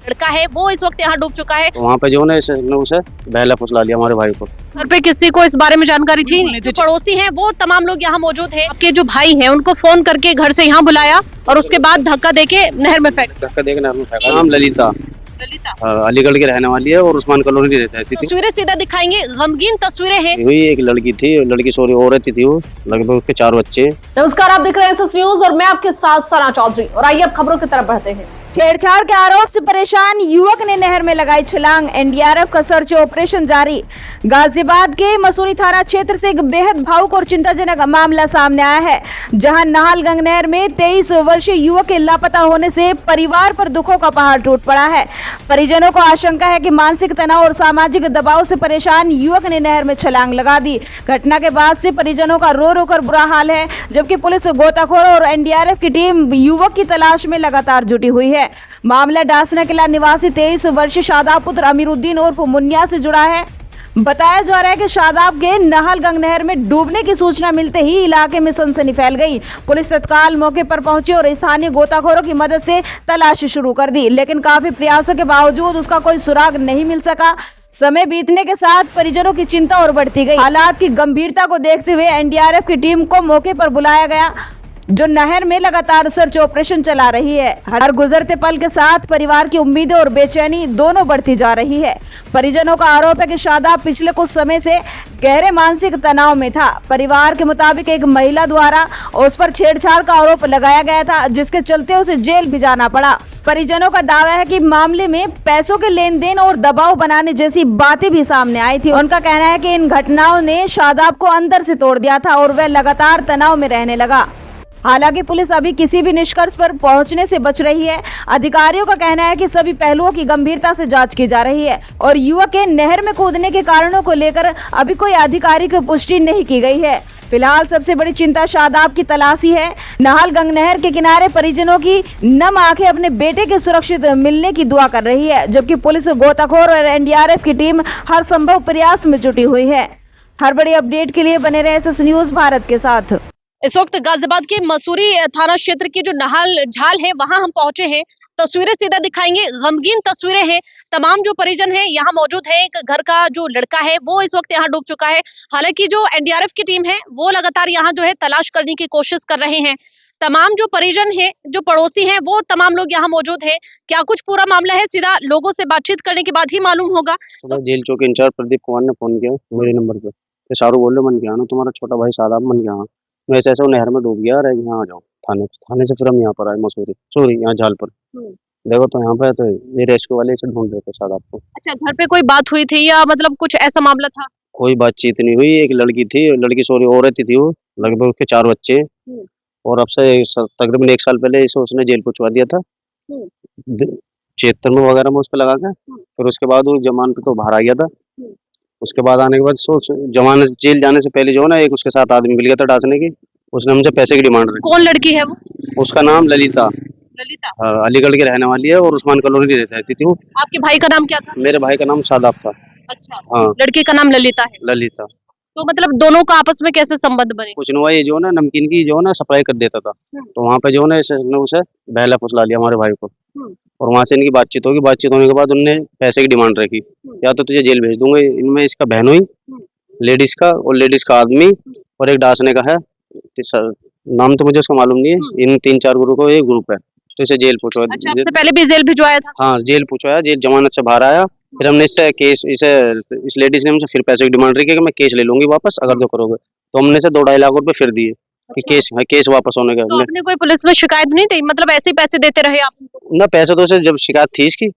लड़का है वो इस वक्त यहाँ डूब चुका है। तो वहाँ पे जो ने उसे बहला फुसला लिया हमारे भाई को। घर पे किसी को इस बारे में जानकारी थी? जो पड़ोसी हैं वो तमाम लोग यहाँ मौजूद हैं। आपके जो भाई हैं उनको फोन करके घर से यहाँ बुलाया और उसके बाद धक्का देके नहर में फेंका। नाम ललिता अलीगढ़ की रहने वाली है और उस्मान कॉलोनी रहती थी। तस्वीरें सीधा दिखाएंगे, गमगीन तस्वीरें हैं। वही एक लड़की थी, लड़की सॉरी औरत थी, वो लगभग उसके 4 बच्चे। नमस्कार, आप देख रहे हैं एसएस न्यूज और मैं आपके साथ सना चौधरी। और आइए अब खबरों की तरफ बढ़ते हैं। छेड़छाड़ के आरोप से परेशान युवक ने नहर में लगाई छलांग। एनडीआरएफ का सर्च ऑपरेशन जारी। गाजियाबाद के मसूरी थाना क्षेत्र से एक बेहद भावुक और चिंताजनक मामला सामने आया है, जहां नाहलगंग नहर में 23 वर्षीय युवक के लापता होने से परिवार पर दुखों का पहाड़ टूट पड़ा है। परिजनों को आशंका है कि मानसिक तनाव और सामाजिक दबाव से परेशान युवक ने नहर में छलांग लगा दी। घटना के बाद से परिजनों का रो रो कर बुरा हाल है, जबकि पुलिस, गोताखोर और एनडीआरएफ की टीम युवक की तलाश में लगातार जुटी हुई है। मामला डासना किला निवासी 23 वर्षीय शादाब पुत्र अमीरुद्दीन उर्फ मुन्या से जुड़ा है। बताया जा रहा है कि शादाब के नाहलगंग नहर में डूबने की सूचना मिलते ही इलाके में सनसनी फैल गई। पुलिस तत्काल मौके पर पहुंची और स्थानीय गोताखोरों की मदद से तलाश शुरू कर दी, लेकिन काफी प्रयासों के बावजूद उसका कोई सुराग नहीं मिल सका। समय बीतने के साथ परिजनों की चिंता और बढ़ती गई। हालात की गंभीरता को देखते हुए एनडीआरएफ की टीम को मौके पर बुलाया गया, जो नहर में लगातार सर्च ऑपरेशन चला रही है। हर गुजरते पल के साथ परिवार की उम्मीदें और बेचैनी दोनों बढ़ती जा रही है। परिजनों का आरोप है कि शादाब पिछले कुछ समय से गहरे मानसिक तनाव में था। परिवार के मुताबिक एक महिला द्वारा उस पर छेड़छाड़ का आरोप लगाया गया था, जिसके चलते उसे जेल भी जाना पड़ा। परिजनों का दावा है कि मामले में पैसों के लेन देन और दबाव बनाने जैसी बातें भी सामने आई थी। उनका कहना है कि इन घटनाओं ने शादाब को अंदर से तोड़ दिया था और वह लगातार तनाव में रहने लगा। हालांकि पुलिस अभी किसी भी निष्कर्ष पर पहुंचने से बच रही है। अधिकारियों का कहना है कि सभी पहलुओं की गंभीरता से जांच की जा रही है और युवक के नहर में कूदने के कारणों को लेकर अभी कोई आधिकारिक पुष्टि नहीं की गई है। फिलहाल सबसे बड़ी चिंता शादाब की तलाशी है। नाहलगंग नहर के किनारे परिजनों की नम आंखें अपने बेटे के सुरक्षित मिलने की दुआ कर रही है, जबकि पुलिस, गोताखोर और एनडीआरएफ की टीम हर संभव प्रयास में जुटी हुई है। हर बड़ी अपडेट के लिए बने रहे एसएस न्यूज भारत के साथ। इस वक्त गाजियाबाद के मसूरी थाना क्षेत्र की जो नाहल झाल है वहां हम पहुंचे हैं। तस्वीरें सीधा दिखाएंगे, गमगीन तस्वीरें हैं। तमाम जो परिजन हैं यहाँ मौजूद है। एक घर का जो लड़का है वो इस वक्त यहाँ डूब चुका है। हालांकि जो एनडीआरएफ की टीम है वो लगातार यहाँ जो है तलाश करने की कोशिश कर रहे हैं। तमाम जो परिजन हैं, जो पड़ोसी हैं, वो तमाम लोग यहाँ मौजूद हैं। क्या कुछ पूरा मामला है सीधा लोगों से बातचीत करने के बाद ही मालूम होगा। तो जेल चौकी इंचार्ज प्रदीप कुमार ने फोन किया मेरे नंबर पे, शाहरुख बोल रहे मन के आना, तुम्हारा छोटा भाई शादाब मन के आना। वैसे ऐसे वो नहर में डूब गया, अरे यहाँ आ जाओ थाने से फिर हम यहाँ पर आए मसूरी सॉरी यहाँ झाल पर। देखो तो यहाँ पे तो ये रेस्क्यू वाले इसे ढूंढ रहे थे शादाब को। अच्छा, घर पे कोई बात हुई थी या मतलब कुछ ऐसा मामला था? कोई बातचीत नहीं हुई। एक लड़की थी, लड़की सॉरी औरत थी, वो लगभग उसके 4 बच्चे और अब से तकरीबन 1 साल पहले इसे उसने जेल पहुंचवा दिया था 76 में वगैरह में उसको लगा के। फिर उसके बाद वो जमान पे तो बाहर आ गया था। उसके बाद आने के बाद सोच जमानत जेल जाने से पहले जो है ना एक उसके साथ आदमी मिल गया था डांसने की। उसने हमसे पैसे की डिमांड रखी। कौन लड़की है वो? उसका नाम ललिता अलीगढ़ की रहने वाली है और उस्मान कॉलोनी रहती थी वो। आपके भाई का नाम क्या था? मेरे भाई का नाम शादाब था। अच्छा, हाँ, लड़की का नाम ललिता है। ललिता। तो मतलब दोनों का आपस में कैसे संबंध बने? कुछ नहीं हुआ, ये जो है ना नमकीन की जो है ना सप्लाई कर देता था, तो वहाँ पे जो है ना इसने उसे बहला फुसला लिया हमारे भाई को और वहाँ से इनकी बातचीत होगी। बातचीत होने के बाद उनने पैसे की डिमांड रखी, या तो तुझे जेल भेज दूंगा। इनमें इसका बहनोई, लेडीज का और लेडीज का आदमी और एक डांसने का है, नाम तो मुझे उसका मालूम नहीं है। इन 3-4 ग्रुप को एक ग्रुप है, तो इसे जेल पूछवा। अच्छा, आपसे पहले भी जेल भिजवाया था? हाँ, जेल पूछवाया, जेल जमानत से बाहर आया। फिर हमने इससे केस इस लेडीज ने हमसे फिर पैसे की डिमांड रखी कि मैं केस ले लूंगी वापस अगर जो करोगे, तो हमने से 2-2.5 लाख रुपए फिर दिए कि केस वापस होने का। तो आपने कोई पुलिस में शिकायत नहीं दी? मतलब ऐसे ही पैसे देते रहे आप? ना, पैसे तो जब शिकायत थी इसकी,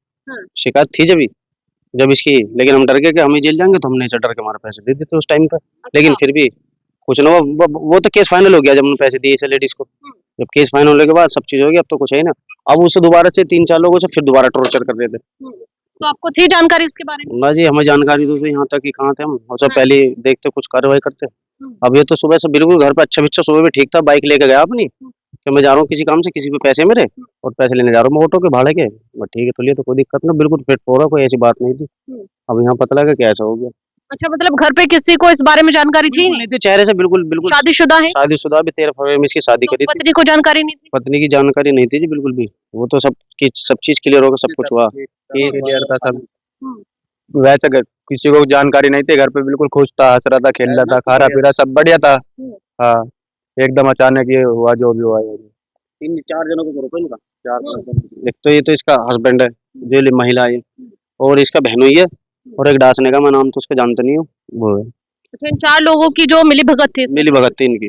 शिकायत थी जब इसकी, लेकिन हम डर गए कि हम ही जेल जाएंगे, तो हमने इसे डर के हमारे पैसे दे देते उस टाइम पर। लेकिन फिर भी कुछ ना, वो तो केस फाइनल हो गया जब हमने पैसे दिए इसे लेडीज को। जब केस फाइनल होने के बाद सब चीज हो गई, अब तो कुछ है ना। अब उसे दोबारा से 3-4 लोगों से फिर दोबारा टॉर्चर कर रहे थे। तो आपको थी जानकारी उसके बारे में? ना जी, हमें जानकारी तो यहाँ तक ही कहाँ थे हम, सबसे पहले देखते कुछ कार्रवाई करते। अब ये तो सुबह से बिल्कुल घर पे अच्छा सुबह भी ठीक था, बाइक लेके गया अपनी कि मैं जा रहा हूँ किसी काम से, किसी पे पैसे मेरे और पैसे लेने जा रहा हूँ मैं ऑटो के भाड़े के। ठीक है, तो लिए तो कोई दिक्कत ना, बिल्कुल फिट हो रहा, कोई ऐसी बात नहीं थी। अब यहाँ पता लगा क्या ऐसा हो गया। अच्छा, मतलब घर पे किसी को इस बारे में जानकारी थी नहीं थी, चेहरे से बिल्कुल बिल्कुल शादीशुदा है शादीशुदा भी 13 फरवरी में इसकी शादी तो करी थी। पत्नी को जानकारी नहीं थी पत्नी की जानकारी नहीं थी जी बिल्कुल भी। वो तो सब चीज क्लियर हो गया, सब कुछ हुआ कि क्लियर था सब। हम्म, वैसे किसी को जानकारी नहीं थी, घर पे बिल्कुल खुश था, हंस रहा था, खेल रहा था, खा रहा पी रहा सब बढ़िया था। हाँ, एकदम अचानक ये हुआ जो भी हुआ ये। 3-4 जनों को ग्रुप है इनका, 4 एक तो ये तो इसका हस्बैंड है जो महिला है, और इसका बहनोई है, और एक डासने का, मैं नाम तो उसका जानता नहीं हूँ, वो है। अच्छा, इन 4 लोगों की जो मिली भगत थी इसमें। मिली भगत थी इनकी।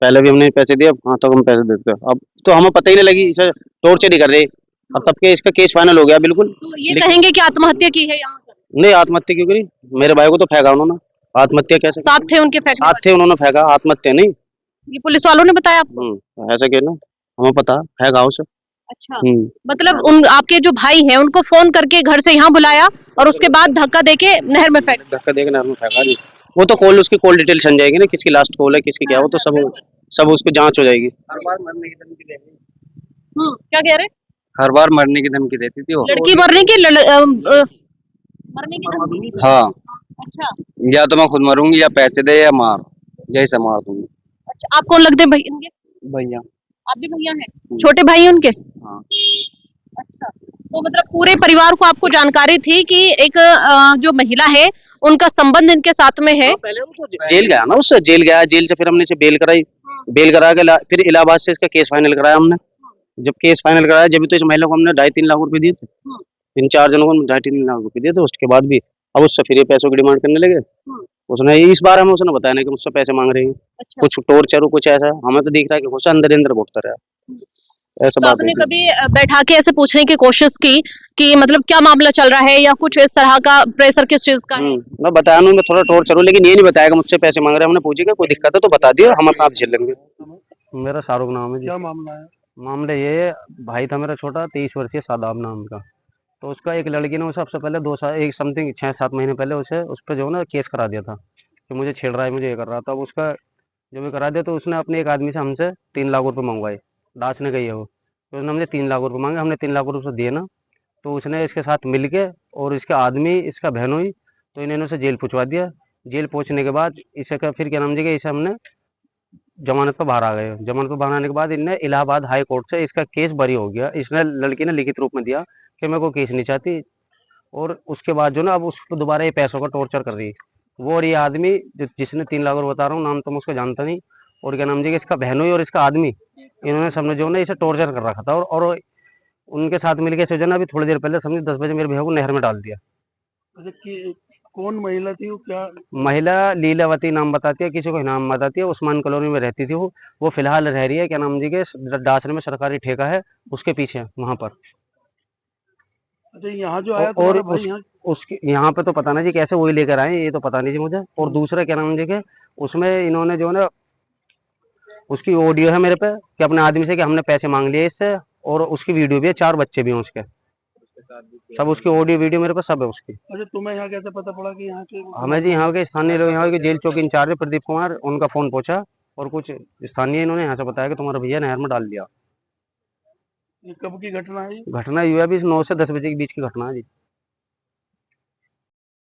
पहले भी हमने पैसे दिए, अब हाँ तक हम पैसे देते हैं। अब तो हमें पता ही नहीं लगी, इसे टॉर्चर ही कर रहे। अब तब के इसका केस फाइनल हो गया बिल्कुल। तो ये कहेंगे कि आत्महत्या की है यहाँ पर नहीं, आत्महत्या क्यों करी? मेरे भाई को तो फेंका उन्होंने, आत्महत्या कैसे? साथ थे उनके फेंकने साथ थे, उन्होंने फेंका, आत्महत्या नहीं। वाले। ये पुलिस वालों ने बताया आपको ऐसा क्यों ना, हमें पता फेंका उसे। अच्छा मतलब उन आपके जो भाई हैं उनको फोन करके घर से यहाँ बुलाया और उसके बाद धक्का देके नहर में फेंक धक्का देके नहर में फेंका जी। वो तो कॉल, उसकी कॉल डिटेल छन जाएगी ना, किसकी लास्ट कॉल है, किसकी क्या, वो तो सब उसको जांच हो जाएगी। हर बार मरने की धमकी देती थी। क्या कह रहे हर बार मरने की धमकी देती थी वो। लड़की मरने की मरने की धमकी हाँ, अच्छा या तो मैं खुद मरूंगी या पैसे दे या मार, जैसे मार दूंगी। अच्छा आप कौन लगते हैं भाई इनके भैया। आप भी भैया हैं छोटे भाई हैं उनके हाँ। अच्छा तो मतलब पूरे परिवार को आपको जानकारी थी कि एक जो महिला है उनका संबंध इनके साथ में है पहले वो तो जेल गया ना, उससे जेल गया, जेल से फिर हमने इसे बेल कराई, बेल करा के फिर इलाहाबाद से इसका केस फाइनल कराया हमने। जब केस फाइनल कराया, जब तो इस महिला को हमने 2.5-3 लाख रुपए दिए थे, इन 4 जनों को 2.5-3 लाख रुपए दिए थे। उसके बाद भी अब उससे फिर ये पैसों की डिमांड करने लगे। उसने इस बार हमें उसने बताया नहीं कि मुझसे पैसे मांग रहे हैं, अच्छा कुछ टॉर्चर हो, कुछ ऐसा। हमें तो दिख रहा है कि कुछ अंदर अंदर घुटता रहा, ऐसा तो बात आपने है। कभी बैठा के ऐसे पूछने की कोशिश की कि मतलब क्या मामला चल रहा है या कुछ इस तरह का प्रेशर किस चीज का है मैं बताया नहीं, मैं थोड़ा टॉर्चर हूँ, लेकिन ये नहीं बताया कि मुझसे पैसे मांग रहे हैं। हमने पूछी कि कोई दिक्कत है तो बता दियो, हम अपना आप झेल लेंगे। मेरा शाहरुख नाम है जी। क्या मामला है? मामला ये है, भाई था मेरा छोटा, 23 वर्षीय, शादाब नाम का। तो उसका एक लड़की ने उसे सबसे पहले 2 साल, एक समथिंग 6-7 महीने पहले उसे उस पर जो है ना केस करा दिया था कि मुझे छेड़ रहा है, मुझे ये कर रहा था। अब उसका जब ये करा दिया तो उसने अपने एक आदमी से हमसे 3 लाख रुपए मंगवाए, दास ने कही है वो। तो उसने हमसे 3 लाख रुपए मांगे, हमने 3 लाख रुपए दिए ना, तो उसने इसके साथ मिल के और इसके आदमी, इसका बहनोई, तो इन्होंने उसे जेल पहुँचवा दिया। जेल पहुँचने के बाद इसे फिर क्या नाम जी, इसे हमने जमानत पर बाहर आ गए। जमानत पर बाहर आने के बाद इनने इलाहाबाद हाई कोर्ट से इसका केस बरी हो गया। इसने, लड़की ने लिखित रूप में दिया कि मैं कोई केस नहीं चाहती, और उसके बाद जो ना अब उसको दोबारा ये पैसों का टॉर्चर कर रही है वो। और ये आदमी जिसने 3 लाख रुपए बता रहा हूँ, नाम तो मैं उसको जानता नहीं, और क्या नाम जी, इसका बहनोई और इसका आदमी, इन्होंने सबने जो ना इसे टॉर्चर कर रखा था, और उनके साथ मिलकर इसे जो ना अभी थोड़ी देर पहले समझे 10 बजे मेरे भैया को नहर में डाल दिया। अच्छा, कौन महिला थी वो? क्या महिला लीलावती नाम बताती है, किसी को नाम बताती है, उस्मान कॉलोनी में रहती थी वो फिलहाल रह रही है क्या नाम जी के डासने में, सरकारी ठेका है उसके पीछे वहां पर। अच्छा, यहाँ जो आया और तुम्हारा भाई यहाँ? उसके यहाँ पे तो पता नहीं जी कैसे वही लेकर आए, ये तो पता नहीं जी मुझे। और दूसरा क्या नाम जी के, उसमें इन्होंने जो ना, उसकी ऑडियो है मेरे पे कि अपने आदमी से कि हमने पैसे मांग लिए इससे, और उसकी वीडियो भी है, 4 बच्चे भी हैं उसके, सब उसकी ऑडियो वीडियो मेरे पास सब है उसकी। अच्छा, तुम्हें यहाँ कैसे पता पड़ा कि यहाँ के? हमें जी यहाँ के स्थानीय लोग, यहाँ के जेल चौकी इंचार्ज है प्रदीप कुमार, उनका फोन पहुंचा, और कुछ स्थानीय इन्होंने यहाँ से बताया कि तुम्हारा भैया नहर में डाल दिया। ये कब की घटना है? घटना ये अभी 9 से 10 बजे के बीच की घटना है जी।